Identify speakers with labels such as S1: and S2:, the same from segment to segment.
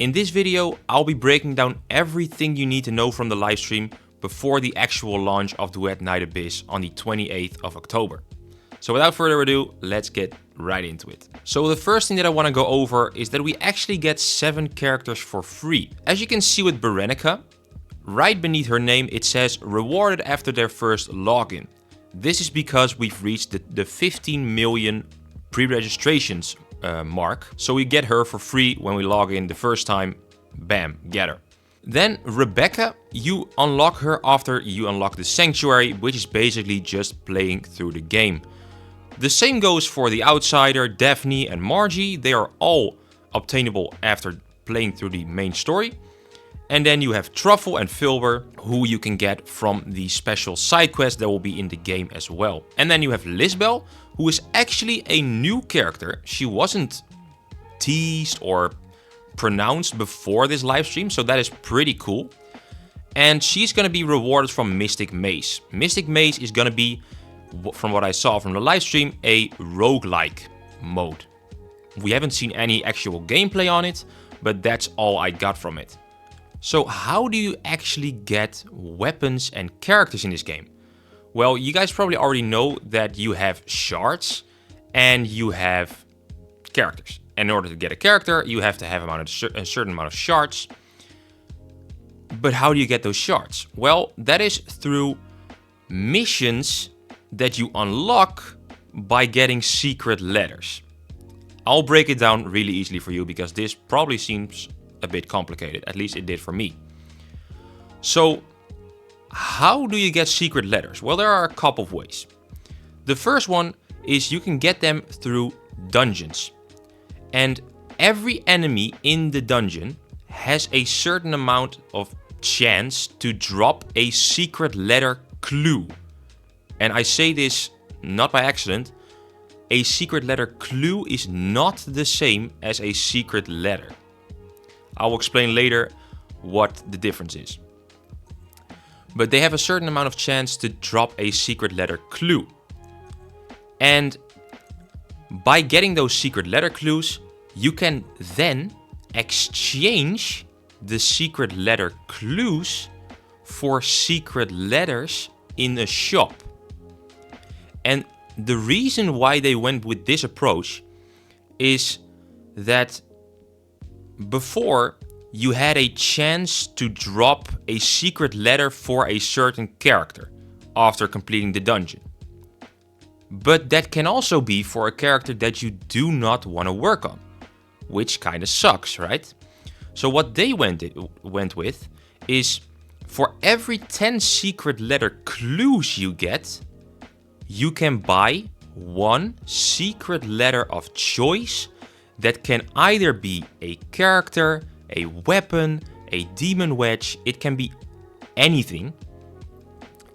S1: In this video, I'll be breaking down everything you need to know from the livestream before the actual launch of Duet Night Abyss on the 28th of October. So without further ado, let's get right into it. So the first thing that I want to go over is that we actually get 7 characters for free. As you can see with Berenica, right beneath her name it says rewarded after their first login. This is because we've reached the 15 million pre-registrations mark. So we get her for free when we log in the first time. Bam, get her. Then Rebecca, you unlock her after you unlock the Sanctuary, which is basically just playing through the game. The same goes for the Outsider, Daphne and Margie. They are all obtainable after playing through the main story. And then you have Truffle and Filber, who you can get from the special side quest that will be in the game as well. And then you have Lisbel, who is actually a new character. She wasn't teased or pronounced before this live stream, so that is pretty cool. And she's going to be rewarded from Mystic Maze. Mystic Maze is going to be, from what I saw from the live stream, a roguelike mode. We haven't seen any actual gameplay on it, but that's all I got from it. So how do you actually get weapons and characters in this game? Well, you guys probably already know that you have shards and you have characters. And in order to get a character, you have to have a certain amount of shards. But how do you get those shards? Well, that is through missions that you unlock by getting secret letters. I'll break it down really easily for you because this probably seems a bit complicated, at least it did for me. So, how do you get secret letters? Well, there are a couple of ways. The first one is you can get them through dungeons. And every enemy in the dungeon has a certain amount of chance to drop a secret letter clue. And I say this not by accident. A secret letter clue is not the same as a secret letter. I will explain later what the difference is. But they have a certain amount of chance to drop a secret letter clue. And by getting those secret letter clues, you can then exchange the secret letter clues for secret letters in a shop. And the reason why they went with this approach is that before, you had a chance to drop a secret letter for a certain character after completing the dungeon. But that can also be for a character that you do not want to work on, which kind of sucks, right? So what they went with is for every 10 secret letter clues you get, you can buy 1 secret letter of choice that can either be a character, a weapon, a demon wedge. It can be anything.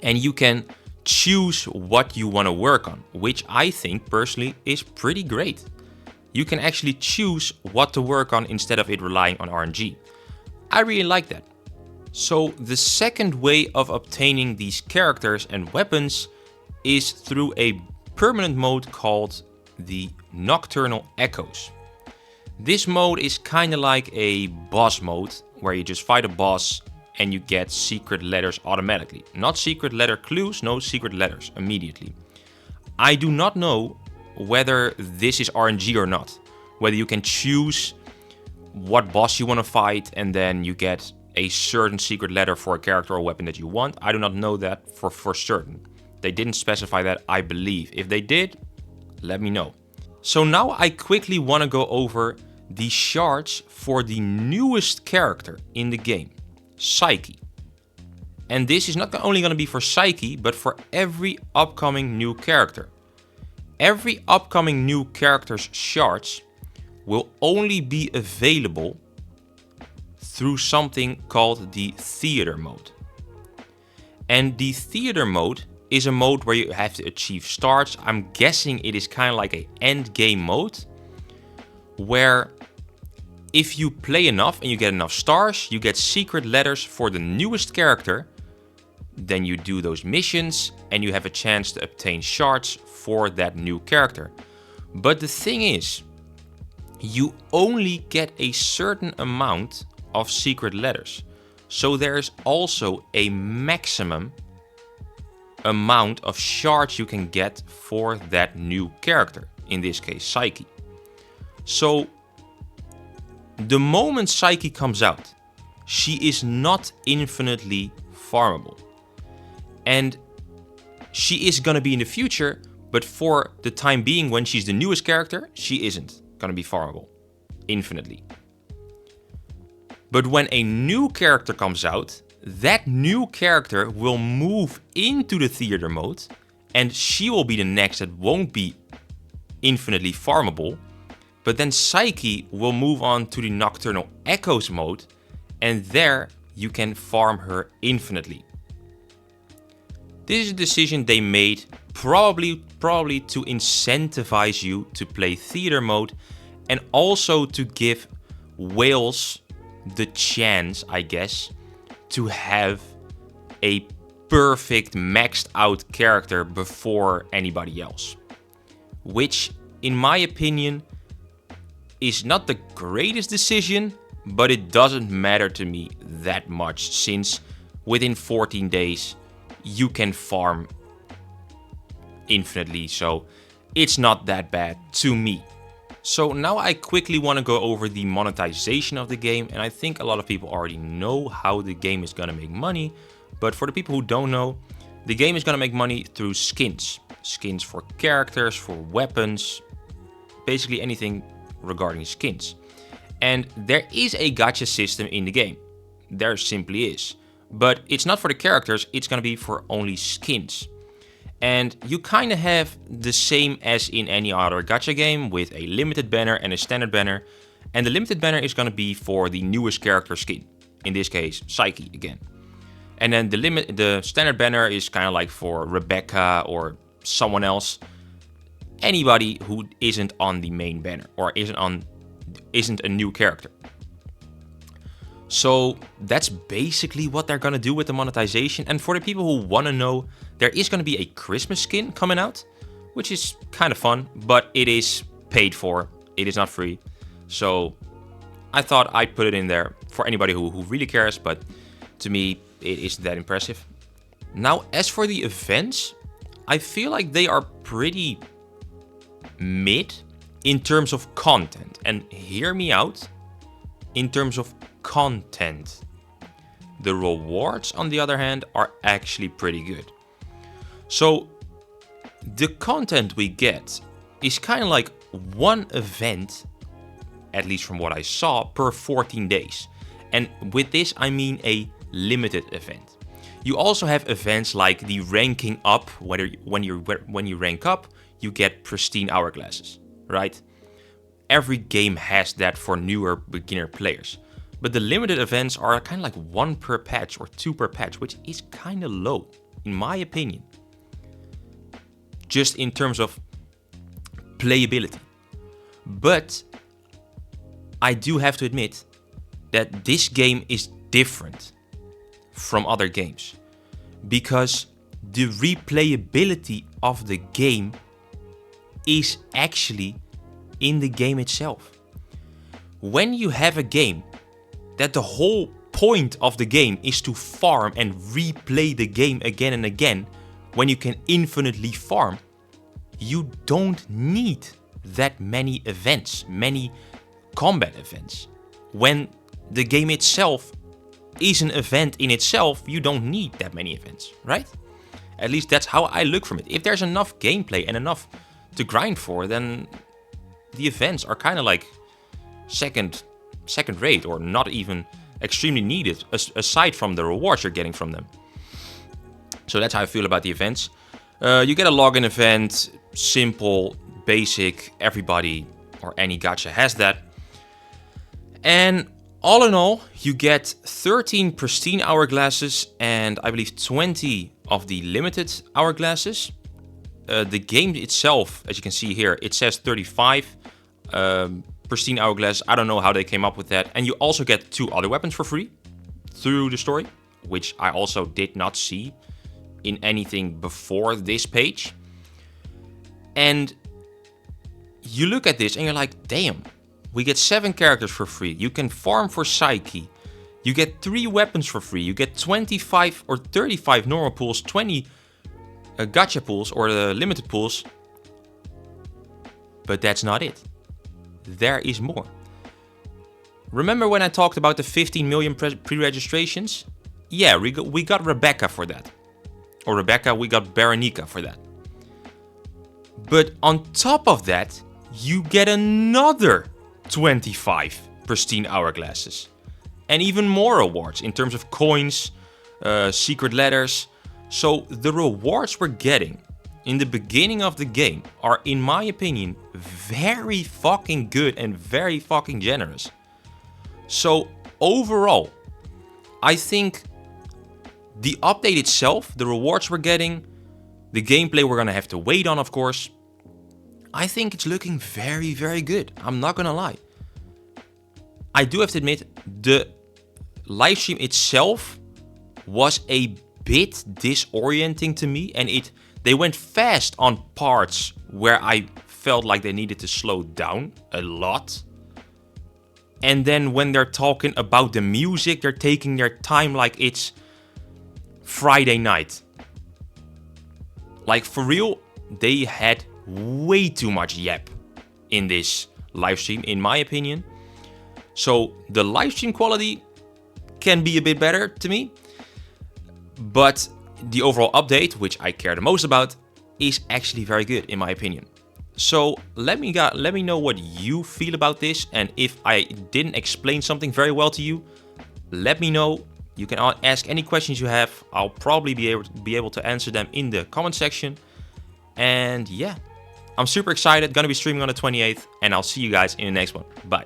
S1: And you can choose what you want to work on, which I think personally is pretty great. You can actually choose what to work on instead of it relying on RNG. I really like that. So the second way of obtaining these characters and weapons is through a permanent mode called the Nocturnal Echoes. This mode is kind of like a boss mode, where you just fight a boss and you get secret letters automatically. Not secret letter clues, no, secret letters immediately. I do not know whether this is RNG or not. Whether you can choose what boss you want to fight and then you get a certain secret letter for a character or weapon that you want. I do not know that for certain. They didn't specify that, I believe. If they did, let me know. So now I quickly want to go over the shards for the newest character in the game, Psyche. And this is not only going to be for Psyche, but for every upcoming new character. Every upcoming new character's shards will only be available through something called the Theater mode. And the Theater mode is a mode where you have to achieve stars. I'm guessing it is kind of like an end game mode, where if you play enough and you get enough stars, you get secret letters for the newest character. Then you do those missions and you have a chance to obtain shards for that new character. But the thing is, you only get a certain amount of secret letters. So there's also a maximum amount of shards you can get for that new character, in this case Psyche. So the moment Psyche comes out, she is not infinitely farmable. And she is gonna be in the future, but for the time being when she's the newest character, she isn't gonna be farmable infinitely. But when a new character comes out, that new character will move into the theater mode, and she will be the next that won't be infinitely farmable. But then Psyche will move on to the Nocturnal Echoes mode, and there you can farm her infinitely. This is a decision they made probably to incentivize you to play theater mode, and also to give whales the chance, I guess, to have a perfect maxed out character before anybody else. Which, in my opinion, is not the greatest decision, but it doesn't matter to me that much, since within 14 days you can farm infinitely, so it's not that bad to me. So now I quickly want to go over the monetization of the game, and I think a lot of people already know how the game is gonna make money, but for the people who don't know, the game is gonna make money through skins. Skins for characters, for weapons, basically anything regarding skins. And there is a gacha system in the game. There simply is. But it's not for the characters, it's gonna be for only skins. And you kind of have the same as in any other gacha game, with a limited banner and a standard banner. And the limited banner is going to be for the newest character skin, in this case Psyche again. And then the standard banner is kind of like for Rebecca or someone else, anybody who isn't on the main banner or isn't a new character. So that's basically what they're gonna do with the monetization. And for the people who wanna know, there is gonna be a Christmas skin coming out, which is kind of fun, but it is paid for. It is not free. So I thought I'd put it in there for anybody who really cares, but to me, it isn't that impressive. Now, as for the events, I feel like they are pretty mid in terms of content. And hear me out, in terms of content. The rewards, on the other hand, are actually pretty good. So the content we get is kind of like one event, at least from what I saw, per 14 days. And with this, I mean a limited event. You also have events like the ranking up. When you rank up, you get pristine hourglasses, right? Every game has that for newer beginner players. But the limited events are kind of like 1 per patch or 2 per patch, which is kind of low, in my opinion. Just in terms of playability. But I do have to admit that this game is different from other games, because the replayability of the game is actually in the game itself. When you have a game that the whole point of the game is to farm and replay the game again and again, when you can infinitely farm, you don't need that many events, many combat events. When the game itself is an event in itself, you don't need that many events, right? At least that's how I look from it. If there's enough gameplay and enough to grind for, then the events are kind of like second rate, or not even extremely needed, aside from the rewards you're getting from them. So that's how I feel about the events. You get a login event, simple, basic, everybody or any gacha has that. And all in all, you get 13 pristine hourglasses and I believe 20 of the limited hourglasses. The game itself, as you can see here, it says 35 pristine hourglass. I don't know how they came up with that. And you also get 2 other weapons for free through the story, which I also did not see in anything before this page. And you look at this and you're like, damn, We get 7 characters for free. You can farm for Psyche. You get 3 weapons for free. You get 25 or 35 normal pools, 20 gacha pools or limited pools. But that's not it. There is more. Remember when I talked about the 15 million pre-registrations? Yeah, we got Rebecca for that. Or Rebecca, we got Berenica for that. But on top of that, you get another 25 pristine hourglasses. And even more rewards in terms of coins, secret letters. So the rewards we're getting in the beginning of the game are, in my opinion, very fucking good and very fucking generous. So overall, I think the update itself, the rewards we're getting, the gameplay we're gonna have to wait on, of course, I think it's looking very, very good. I'm not gonna lie. I do have to admit, the livestream itself was a bit disorienting to me, and they went fast on parts where I felt like they needed to slow down a lot. And then when they're talking about the music, they're taking their time like it's Friday night. Like, for real, they had way too much yap in this livestream, in my opinion. So the livestream quality can be a bit better to me. But the overall update, which I care the most about, is actually very good in my opinion. So let me know what you feel about this, and if I didn't explain something very well to you, let me know. You can ask any questions you have. I'll probably be able to answer them in the comment section. And yeah, I'm super excited. Gonna be streaming on the 28th, and I'll see you guys in the next one. Bye.